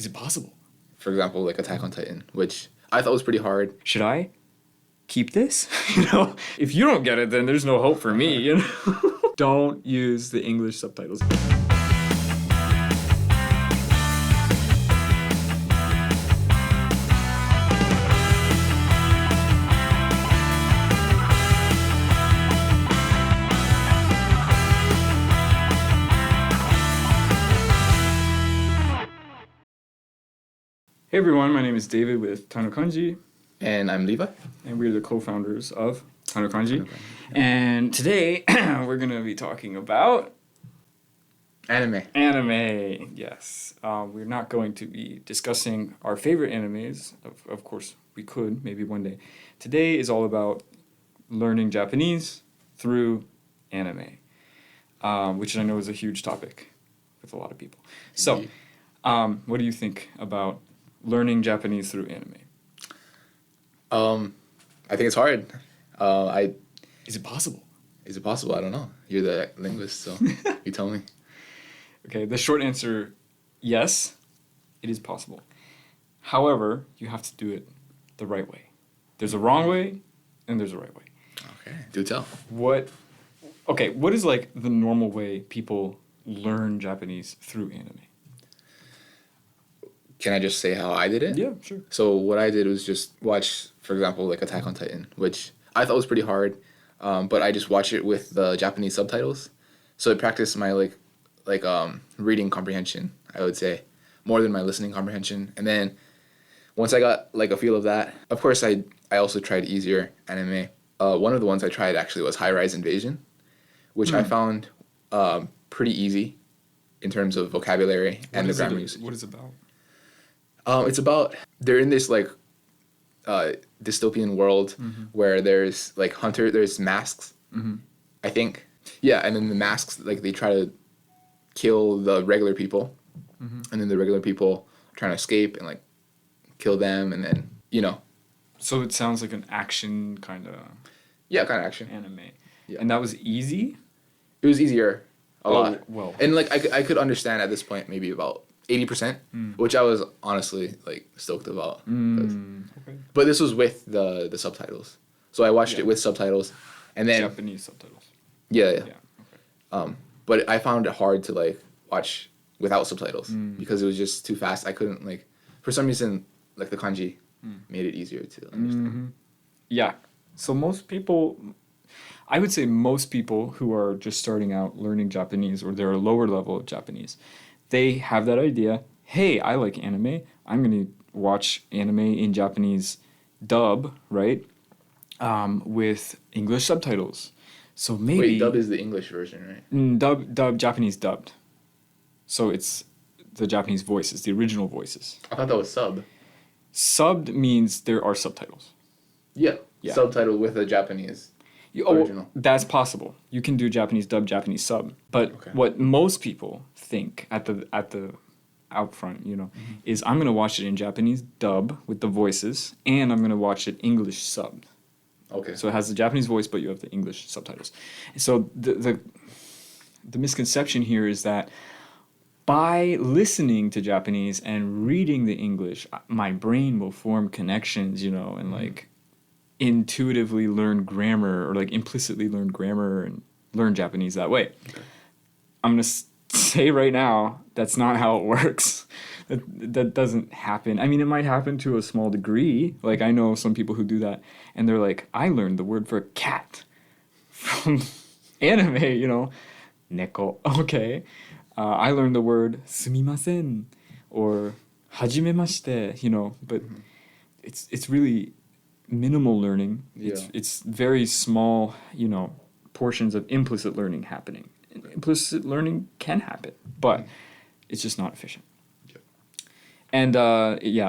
Is it possible? For example, like Attack on Titan, which I thought was pretty hard. Should I keep this? If you don't get it, then there's no hope for me, Don't use the English subtitles. Hey everyone, my name is David with Tanukanji, And I'm Levi. and we're the co-founders of Tanukanji. Tanukanji, And today we're going to be talking about Anime. anime. Yes, we're not going to be discussing our favorite animes. Of course, we could maybe one day. Today is all about learning Japanese through anime, which I know is a huge topic with a lot of people. So, Indeed. What do you think about learning Japanese through anime? I think it's hard. Is it possible? Is it possible? I don't know. You're the linguist, so you tell me. Okay, the short answer, yes, it is possible. However, you have to do it the right way. There's a wrong way, and there's a right way. Okay, do tell. What is like the normal way people learn Japanese through anime? Can I just say how I did it? Yeah, sure. So what I did was just watch, for example, like Attack on Titan, which I thought was pretty hard, but I just watched it with the Japanese subtitles. So it practiced my reading comprehension, I would say, more than my listening comprehension. And then once I got like a feel of that, of course I also tried easier anime. One of the ones I tried actually was High Rise Invasion, which I found pretty easy in terms of vocabulary and the grammar usage. What is it about? It's about they're in this like dystopian world where there's like there's masks, I think. Yeah, and then the masks like they try to kill the regular people, and then the regular people are trying to escape and like kill them, and then So it sounds like an action kind of kind of action. anime. Yeah. And that was easy? It was easier, a lot. Well. And like I could understand at this point maybe about 80%, which I was honestly like stoked about. Okay. But this was with the subtitles, so I watched it with subtitles, and then Japanese subtitles. yeah. Okay. But I found it hard to like watch without subtitles because it was just too fast. I couldn't like, for some reason, like the kanji made it easier to understand. Yeah. So I would say most people who are just starting out learning Japanese or they're a lower level of Japanese, they have that idea, hey, I like anime. I'm going to watch anime in Japanese dub, right? With English subtitles. So maybe... Wait, dub is the English version, right? Japanese dubbed. So it's the Japanese voices, the original voices. I thought that was sub. Subbed means there are subtitles. Yeah. Yeah. Subtitle with a Japanese original. That's possible. You can do Japanese dub, Japanese sub. But what most people think at the out front, is I'm going to watch it in Japanese dub with the voices, and I'm going to watch it English subbed. Okay. So it has the Japanese voice, but you have the English subtitles. So the misconception here is that by listening to Japanese and reading the English, my brain will form connections, and like intuitively learn grammar or like implicitly learn grammar and learn Japanese that way. Okay. I'm going to say right now, that's not how it works. That doesn't happen. I mean, it might happen to a small degree. Like I know some people who do that and they're like, I learned the word for cat from anime, neko. Okay. I learned the word sumimasen or hajimemashite, but it's really minimal learning. Yeah. It's very small, portions of implicit learning happening. Implicit learning can happen, but it's just not efficient. Yep. And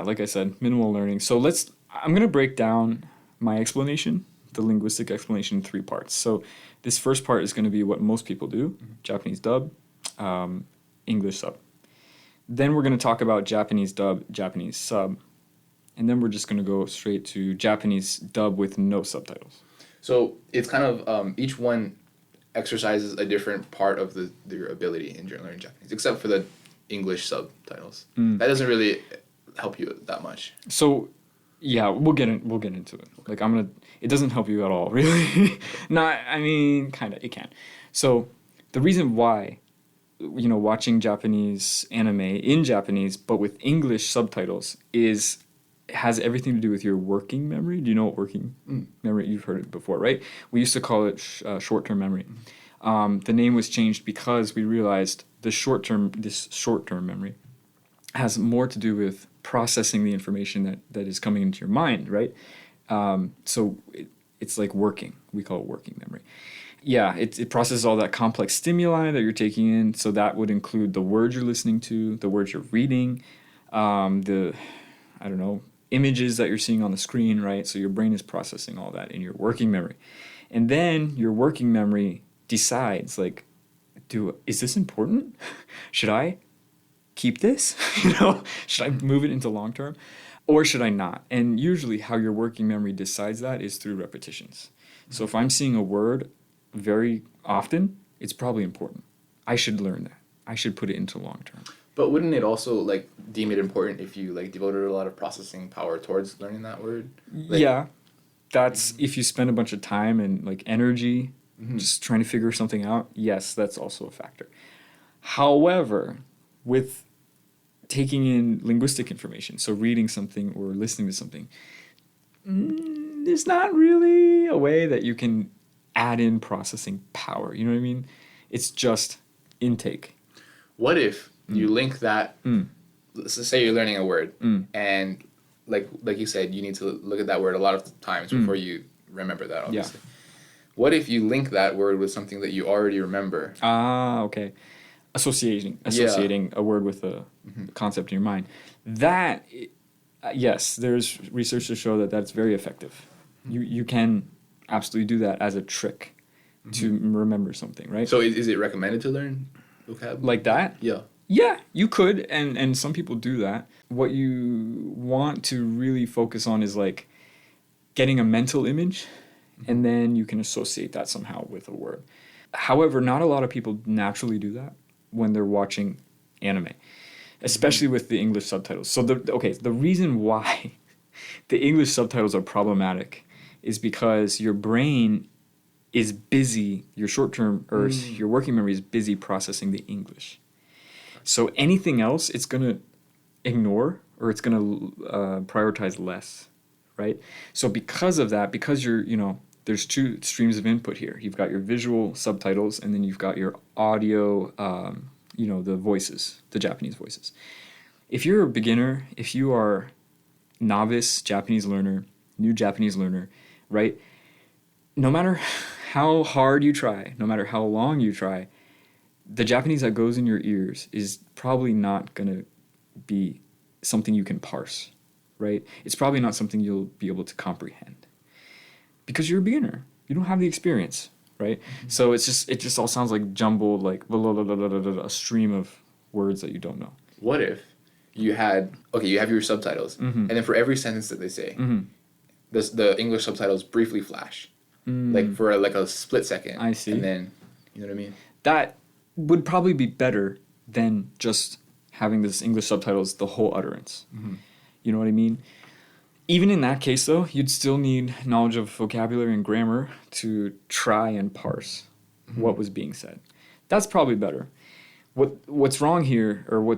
like I said, minimal learning. So I'm going to break down my explanation, the linguistic explanation, in 3 parts. So this first part is going to be what most people do, Japanese dub, English sub. Then we're going to talk about Japanese dub, Japanese sub. And then we're just going to go straight to Japanese dub with no subtitles. So it's kind of each one exercises a different part of your ability in learning Japanese, except for the English subtitles. Mm. That doesn't really help you that much. So, yeah, we'll get into it. Like it doesn't help you at all, really. Not, I mean, kind of, it can. So, the reason why, watching Japanese anime in Japanese but with English subtitles has everything to do with your working memory. Do you know what working memory? You've heard it before, right? We used to call it short-term memory. The name was changed because we realized this short-term memory has more to do with processing the information that is coming into your mind, right? So it's like working. We call it working memory. Yeah, it processes all that complex stimuli that you're taking in. So that would include the words you're listening to, the words you're reading, images that you're seeing on the screen, right? So your brain is processing all that in your working memory. And then your working memory decides, like, is this important? Should I keep this? Should I move it into long term? Or should I not? And usually how your working memory decides that is through repetitions. So if I'm seeing a word very often, it's probably important. I should learn that. I should put it into long term. But wouldn't it also like deem it important if you like devoted a lot of processing power towards learning that word? Like, yeah, that's if you spend a bunch of time and like energy just trying to figure something out. Yes, that's also a factor. However, with taking in linguistic information, so reading something or listening to something, there's not really a way that you can add in processing power. You know what I mean? It's just intake. What if you link that? Let's just say you're learning a word, and like you said, you need to look at that word a lot of times before you remember that. Obviously, what if you link that word with something that you already remember? Okay. Associating a word with a concept in your mind. That, yes, there's research to show that that's very effective. You can absolutely do that as a trick to remember something, right? So is it recommended to learn vocab? Like that? Yeah. Yeah, you could, and some people do that. What you want to really focus on is like getting a mental image, and then you can associate that somehow with a word. However, not a lot of people naturally do that when they're watching anime, especially with the English subtitles. So the reason why the English subtitles are problematic is because your brain is busy, your short-term or your working memory is busy processing the English. So anything else, it's going to ignore or it's going to prioritize less, right? So because of that, because there's two streams of input here. You've got your visual subtitles, and then you've got your audio, the voices, the Japanese voices. If you're a beginner, if you are novice Japanese learner, new Japanese learner, right? No matter how hard you try, no matter how long you try, the Japanese that goes in your ears is probably not going to be something you can parse, right? It's probably not something you'll be able to comprehend. Because you're a beginner. You don't have the experience, right? So it just all sounds like jumbled, like a stream of words that you don't know. What if you have your subtitles, and then for every sentence that they say, the English subtitles briefly flash, like for a split second. I see. And then, you know what I mean? That would probably be better than just having this English subtitles the whole utterance. You know what I mean? Even in that case, though, you'd still need knowledge of vocabulary and grammar to try and parse what was being said. That's probably better. What's wrong here, or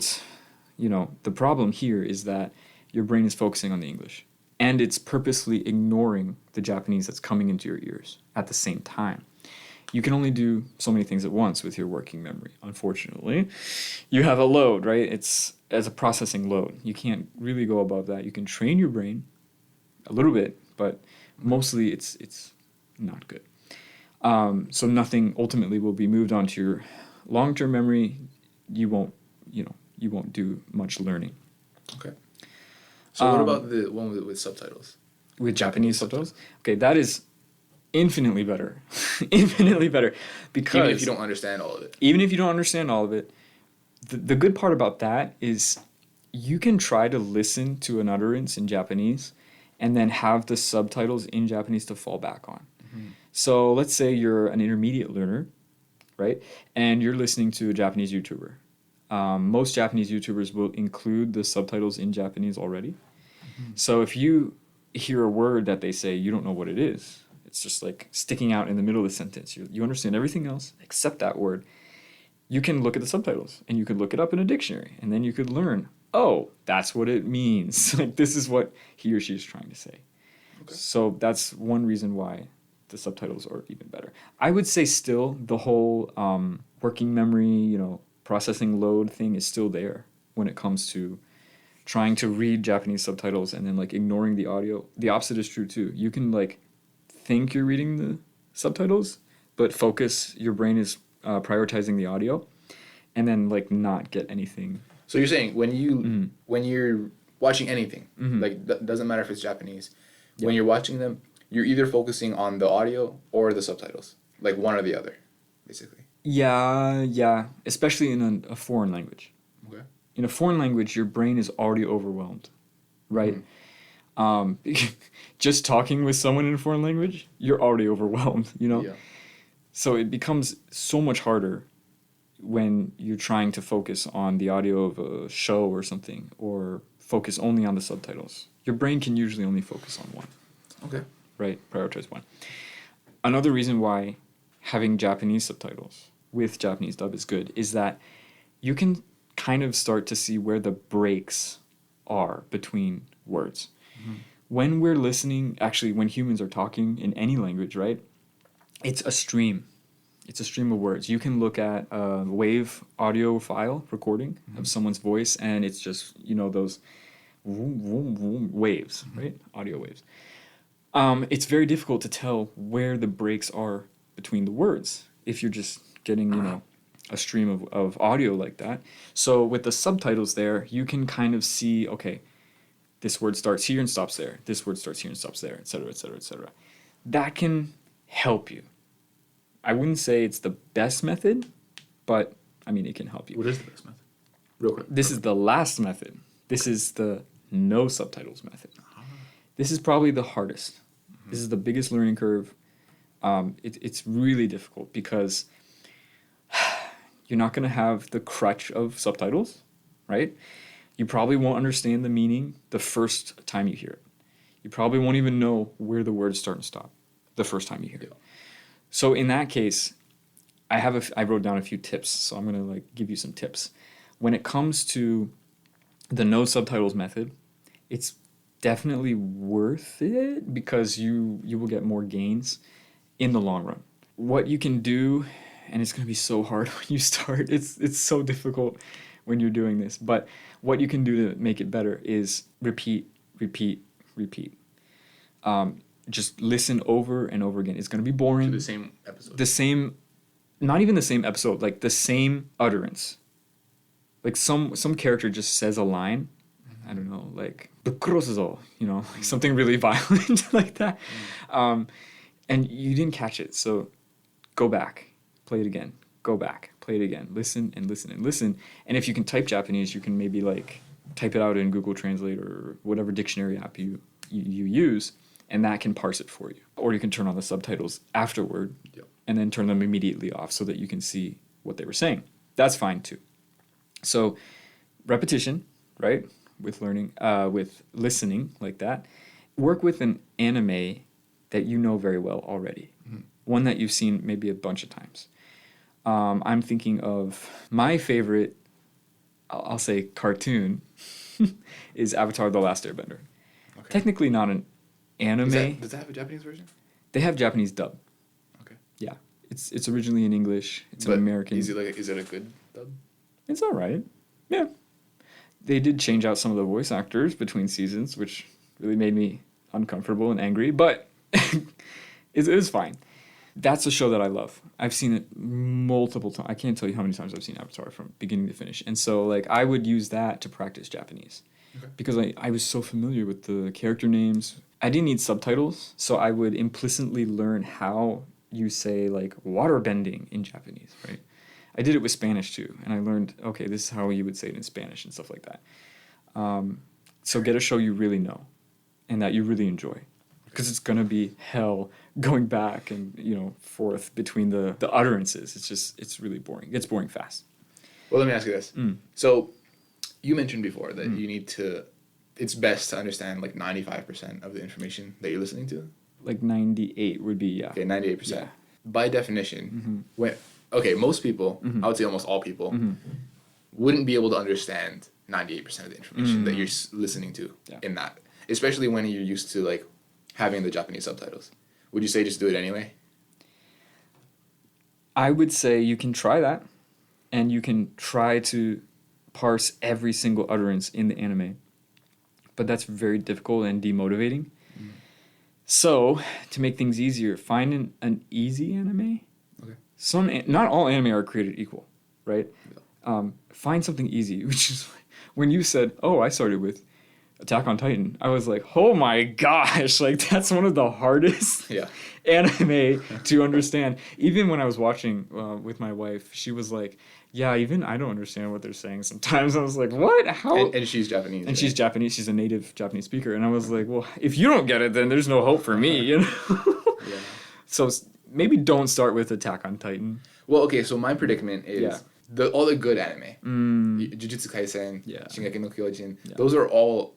the problem here is that your brain is focusing on the English, and it's purposely ignoring the Japanese that's coming into your ears at the same time. You can only do so many things at once with your working memory, unfortunately. You have a load, right? It's as a processing load. You can't really go above that. You can train your brain a little bit, but mostly it's not good. So nothing ultimately will be moved onto your long-term memory. You won't do much learning. Okay. So what about the one with subtitles? With Japanese subtitles? Okay, that is infinitely better. Infinitely better. Because even if you don't understand all of it. Even if you don't understand all of it, the good part about that is you can try to listen to an utterance in Japanese and then have the subtitles in Japanese to fall back on. So let's say you're an intermediate learner, right? And you're listening to a Japanese YouTuber. Most Japanese YouTubers will include the subtitles in Japanese already. So if you hear a word that they say, you don't know what it is. It's just like sticking out in the middle of the sentence. You understand everything else except that word. You can look at the subtitles and you could look it up in a dictionary and then you could learn, oh, that's what it means. Like this is what he or she is trying to say. Okay. So that's one reason why the subtitles are even better. I would say still the whole working memory, processing load thing is still there when it comes to trying to read Japanese subtitles and then like ignoring the audio. The opposite is true too. You can like think you're reading the subtitles, but your brain is prioritizing the audio and then like not get anything. So you're saying when you're watching anything, like doesn't matter if it's Japanese, when you're watching them, you're either focusing on the audio or the subtitles, like one or the other, basically. Yeah, especially in a foreign language. Okay. In a foreign language, your brain is already overwhelmed, right? Just talking with someone in a foreign language, you're already overwhelmed, Yeah. So it becomes so much harder when you're trying to focus on the audio of a show or something, or focus only on the subtitles. Your brain can usually only focus on one, Okay. right? Prioritize one. Another reason why having Japanese subtitles with Japanese dub is good is that you can kind of start to see where the breaks are between words. When we're listening, actually, when humans are talking in any language, right? It's a stream. It's a stream of words. You can look at a wave audio file recording of someone's voice, and it's just, those vroom, vroom, vroom waves, right? Audio waves. It's very difficult to tell where the breaks are between the words if you're just getting, a stream of audio like that. So with the subtitles there, you can kind of see, okay, this word starts here and stops there. This word starts here and stops there, et cetera, et cetera, et cetera. That can help you. I wouldn't say it's the best method, but, it can help you. What is the best method? Real quick. This is the last method. This is the no subtitles method. This is probably the hardest. This is the biggest learning curve. It's really difficult because you're not going to have the crutch of subtitles, right? You probably won't understand the meaning the first time you hear it. You probably won't even know where the words start and stop the first time you hear it. So in that case, I wrote down a few tips, so I'm going to give you some tips. When it comes to the no subtitles method, it's definitely worth it because you will get more gains in the long run. What you can do, and it's going to be so hard when you start, it's so difficult when you're doing this, but what you can do to make it better is repeat. Just listen over and over again. It's going to be boring. To the same episode. Not even the same episode, like the same utterance. Like some character just says a line, I don't know, like like something really violent like that. And you didn't catch it, so go back, play it again, go back, play it again, listen and listen and listen. And if you can type Japanese, you can maybe type it out in Google Translate or whatever dictionary app you use, and that can parse it for you. Or you can turn on the subtitles afterward and then turn them immediately off so that you can see what they were saying. That's fine too. So repetition, right, with learning, with listening like that. Work with an anime that you know very well already, one that you've seen maybe a bunch of times. I'm thinking of my favorite, I'll say cartoon, is Avatar: The Last Airbender. Okay. Technically not an anime. Does that have a Japanese version? They have Japanese dub. Okay. Yeah, it's originally in English. It's an American. Is it a good dub? It's all right. Yeah. They did change out some of the voice actors between seasons, which really made me uncomfortable and angry, but it was fine. That's a show that I love. I've seen it multiple times. I can't tell you how many times I've seen Avatar from beginning to finish. And so I would use that to practice Japanese. Okay. Because I was so familiar with the character names. I didn't need subtitles, so I would implicitly learn how you say water bending in Japanese, right? I did it with Spanish too, and I learned, okay, this is how you would say it in Spanish and stuff like that. So get a show you really know and that you really enjoy, because it's going to be hell going back and forth between the utterances. It's really boring. It gets boring fast. Well, let me ask you this. Mm. So, you mentioned before that you need to. It's best to understand like 95% of the information that you're listening to. Like 98 would be, yeah. Okay, 98%. Yeah. By definition, Mm-hmm. most people, I would say almost all people, Mm-hmm. wouldn't be able to understand 98% of the information that you're listening to Yeah. in that, especially when you're used to like having the Japanese subtitles. Would you say just do it anyway? I would say you can try that, and you can try to parse every single utterance in the anime. But that's very difficult and demotivating. So, to make things easier, find an easy anime. Okay. Not all anime are created equal, right? Find something easy, which is like, when you said, "Oh, I started with Attack on Titan," I was like, "Oh my gosh!" Like that's one of the hardest Yeah. anime to understand. Even when I was watching with my wife, she was like, "Yeah, even I don't understand what they're saying sometimes." I was like, "What? How?" And she's Japanese. And right? she's Japanese. She's a native Japanese speaker. And I was like, well, if you don't get it, then there's no hope for me, you know? Yeah. So maybe don't start with Attack on Titan. Well, okay, so my predicament is Yeah. all the good anime. Mm, Jujutsu Kaisen, Yeah. Shingeki no Kyojin. Yeah. Those are all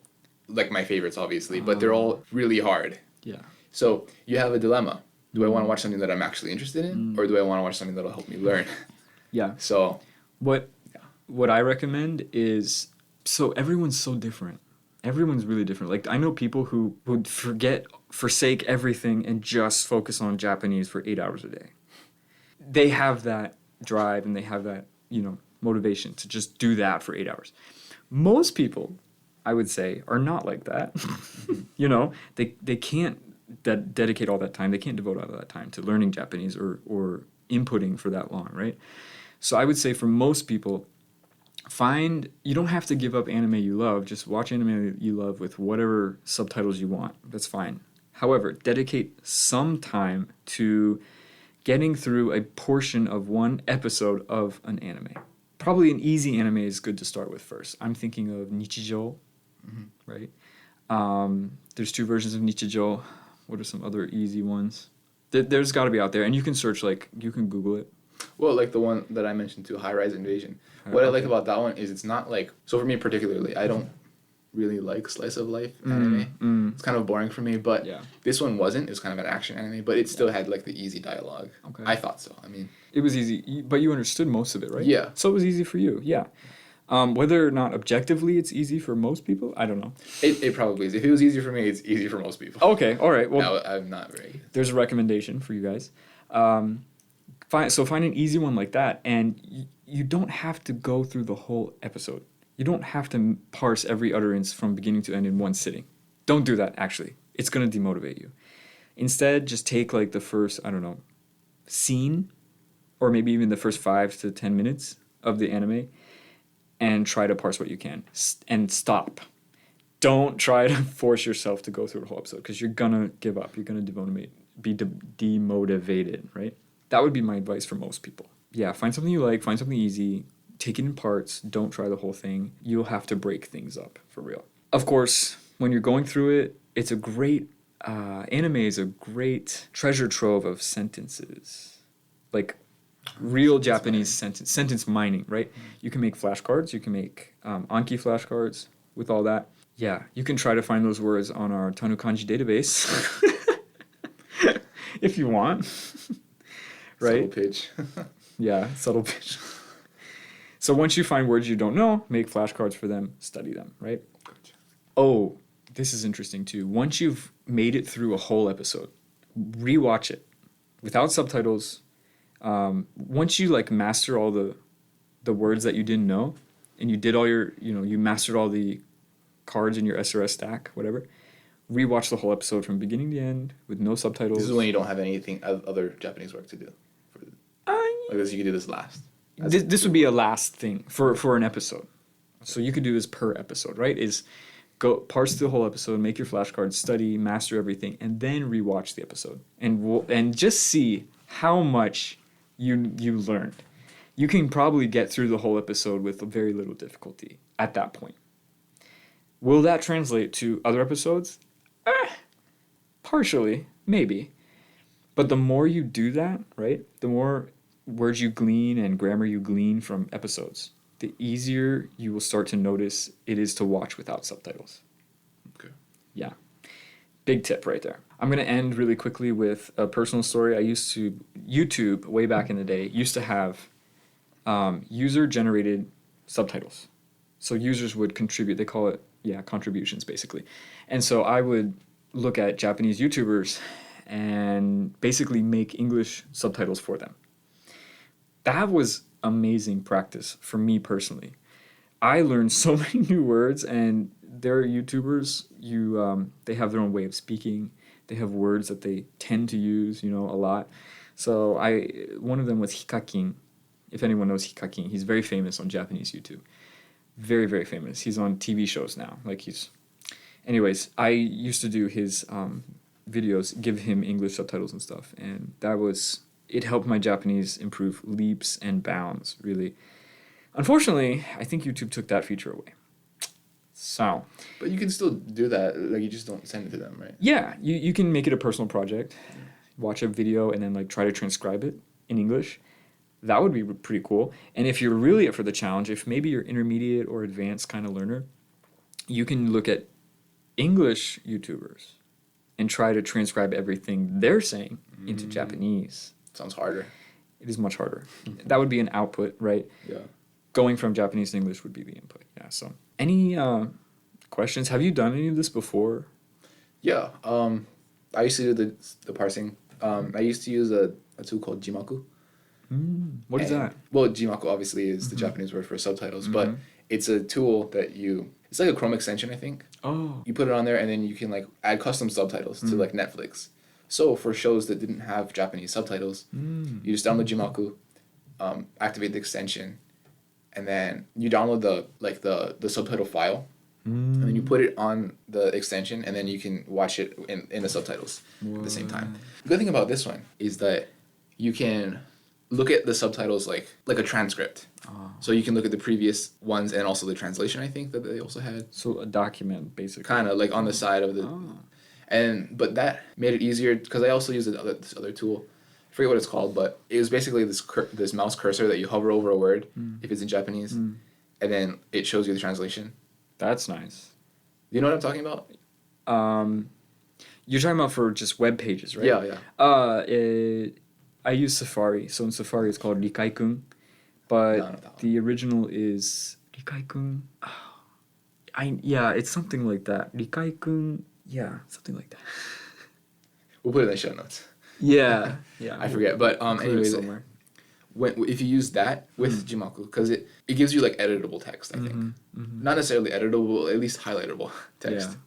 like my favorites, obviously, but they're all really hard. yeah. So you have a dilemma. Do I want to watch something that I'm actually interested in, or do I want to watch something that'll help me learn? Yeah. So What I recommend is, so everyone's so different. Everyone's really different. Like I know people who would forsake everything and just focus on Japanese for 8 hours a day. They have that drive and they have that, motivation to just do that for 8 hours. Most people, I would say, are not like that. They can't dedicate all that time. They can't devote all that time to learning Japanese or inputting for that long, right? So I would say for most people, you don't have to give up anime you love. Just watch anime you love with whatever subtitles you want. That's fine. However, dedicate some time to getting through a portion of one episode of an anime. Probably an easy anime is good to start with first. I'm thinking of Nichijou, right? There's 2 versions of Nichijou. What are some other easy ones? There's got to be out there, and you can search, you can Google it. Well, like the one that I mentioned too, High Rise Invasion. What I like about that one is it's not like, so for me particularly, I don't really like slice of life anime. It's kind of boring for me, but this one wasn't. It's kind of an action anime, but it still had like the easy dialogue. Okay. I thought so. I mean, it was easy, but you understood most of it, right? Yeah. So it was easy for you, yeah. Whether or not objectively it's easy for most people, I don't know. It probably is. If it was easy for me, it's easy for most people. Okay, all right. Well, No, I'm not very. there's a recommendation for you guys. Find an easy one like that, and you don't have to go through the whole episode. You don't have to parse every utterance from beginning to end in one sitting. Don't do that, actually. It's going to demotivate you. Instead, just take like the first, I don't know, scene, or maybe even the first 5 to 10 minutes of the anime, and try to parse what you can. And stop. Don't try to force yourself to go through the whole episode, because you're going to give up. You're going to be demotivated, right? That would be my advice for most people. Yeah, find something you like, find something easy, take it in parts, don't try the whole thing. You'll have to break things up, for real. Of course, when you're going through it, it's a great, anime is a great treasure trove of sentences. Like real Japanese sentence mining, right? You can make flashcards, you can make Anki flashcards with all that. Yeah, you can try to find those words on our Tanukanji database if you want. Right? Subtle pitch. Yeah, subtle pitch. So once you find words you don't know, make flashcards for them, study them, right? Gotcha. Oh, this is interesting too. Once you've made it through a whole episode, rewatch it without subtitles. Once you master all the words that you didn't know, and you did all your, you mastered all the cards in your SRS stack, whatever, rewatch the whole episode from beginning to end with no subtitles. This is when you don't have anything other Japanese work to do. Like this, you could do this last. This would be a last thing for an episode. So you could do this per episode, right? Is go parse the whole episode, make your flashcards, study, master everything, and then rewatch the episode, and just see how much you learned. You can probably get through the whole episode with very little difficulty at that point. Will that translate to other episodes? Partially, maybe. But the more you do that, right, the more words you glean and grammar you glean from episodes, the easier you will start to notice it is to watch without subtitles. Okay. Yeah. Big tip right there. I'm going to end really quickly with a personal story. YouTube, way back in the day, used to have user-generated subtitles. So users would contribute. They call it, contributions, basically. And so I would look at Japanese YouTubers and basically make English subtitles for them. That was amazing practice for me personally. I learned so many new words, and their YouTubers, they have their own way of speaking. They have words that they tend to use, a lot. So one of them was Hikakin. If anyone knows Hikakin, he's very famous on Japanese YouTube. Very, very famous. He's on TV shows now. Anyways, I used to do his videos, give him English subtitles and stuff, and it helped my Japanese improve leaps and bounds, really. Unfortunately, I think YouTube took that feature away. So. But you can still do that. Like, you just don't send it to them, right? Yeah, you can make it a personal project. Yeah. Watch a video and then try to transcribe it in English. That would be pretty cool. And if you're really up for the challenge, if maybe you're intermediate or advanced kind of learner, you can look at English YouTubers and try to transcribe everything they're saying into Japanese. Sounds harder. It is much harder. That would be an output, right? Yeah. Going from Japanese to English would be the input. Yeah. So, any questions? Have you done any of this before? Yeah. I used to do the parsing. I used to use a tool called Jimaku. What is that? Well, Jimaku obviously is the Japanese word for subtitles, but it's a tool that it's like a Chrome extension, I think. Oh. You put it on there, and then you can add custom subtitles to Netflix. So for shows that didn't have Japanese subtitles, you just download Jimaku, activate the extension, and then you download the subtitle file, and then you put it on the extension, and then you can watch it in the subtitles at the same time. The good thing about this one is that you can look at the subtitles like a transcript. Oh. So you can look at the previous ones and also the translation, I think, that they also had. So a document, basically. Kind of on the side of the... Oh. But that made it easier because I also used this other tool. I forget what it's called, but it was basically this mouse cursor that you hover over a word if it's in Japanese, and then it shows you the translation. That's nice. You know what I'm talking about? You're talking about for just web pages, right? Yeah. I use Safari, so in Safari it's called Rikai-kun, but the original is Rikai-kun. It's something like that. Rikai-kun, something like that. We'll put it in the show notes. Yeah. I forget, but anyways, if you use that with Jimaku, because it gives you editable text, I think. Not necessarily editable, at least highlightable text.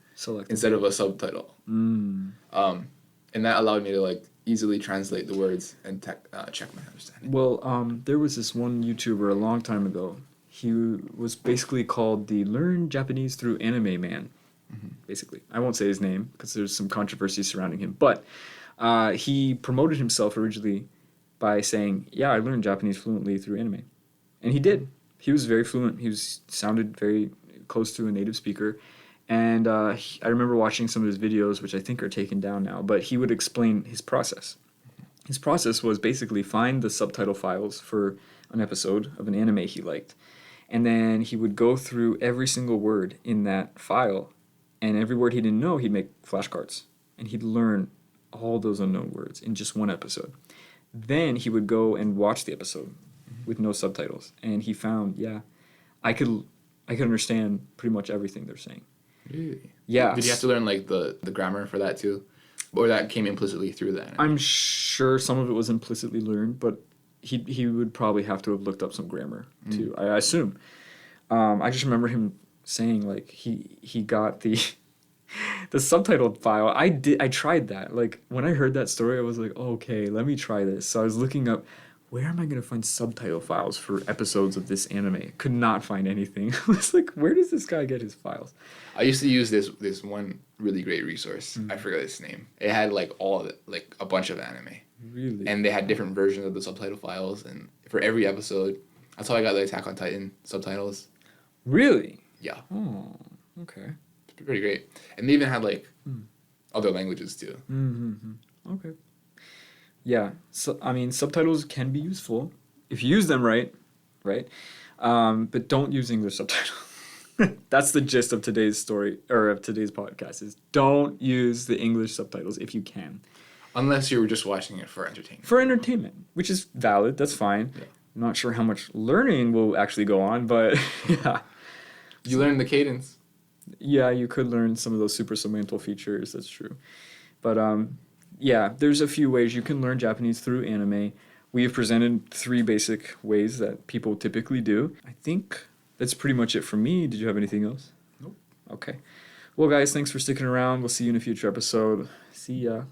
Instead of a subtitle. And that allowed me to easily translate the words and check my understanding. Well, there was this one YouTuber a long time ago. He was basically called the Learn Japanese Through Anime Man. Basically, I won't say his name because there's some controversy surrounding him, but he promoted himself originally by saying, I learned Japanese fluently through anime. And he did. He was very fluent. He sounded very close to a native speaker. And I remember watching some of his videos, which I think are taken down now, but he would explain his process. His process was basically find the subtitle files for an episode of an anime he liked. And then he would go through every single word in that file, and every word he didn't know, he'd make flashcards. And he'd learn all those unknown words in just one episode. Then he would go and watch the episode with no subtitles. And he found, I could understand pretty much everything they're saying. Really? Yeah. Did you have to learn the grammar for that too? Or that came implicitly through that? I'm sure some of it was implicitly learned, but he would probably have to have looked up some grammar too, I assume. I just remember him saying he got the subtitled file. I tried that. When I heard that story, I was like, okay, let me try this. So I was looking up, where am I going to find subtitle files for episodes of this anime? Could not find anything. I was like, where does this guy get his files? I used to use this one really great resource. I forgot its name. It had all of it, a bunch of anime. Really? And they had different versions of the subtitle files, and for every episode, that's how I got the Attack on Titan subtitles. Really? Yeah. Oh, okay. It's pretty great. And they even had other languages too. Okay. Yeah. So subtitles can be useful if you use them right. But don't use English subtitles. That's the gist of today's story, or of today's podcast, is don't use the English subtitles if you can. Unless you were just watching it for entertainment. For entertainment, which is valid, that's fine. Yeah. I'm not sure how much learning will actually go on, but yeah. You learn the cadence. Yeah, you could learn some of those super segmental features, that's true. But yeah, there's a few ways you can learn Japanese through anime. We have presented 3 basic ways that people typically do. I think that's pretty much it for me. Did you have anything else? Nope. Okay. Well, guys, thanks for sticking around. We'll see you in a future episode. See ya.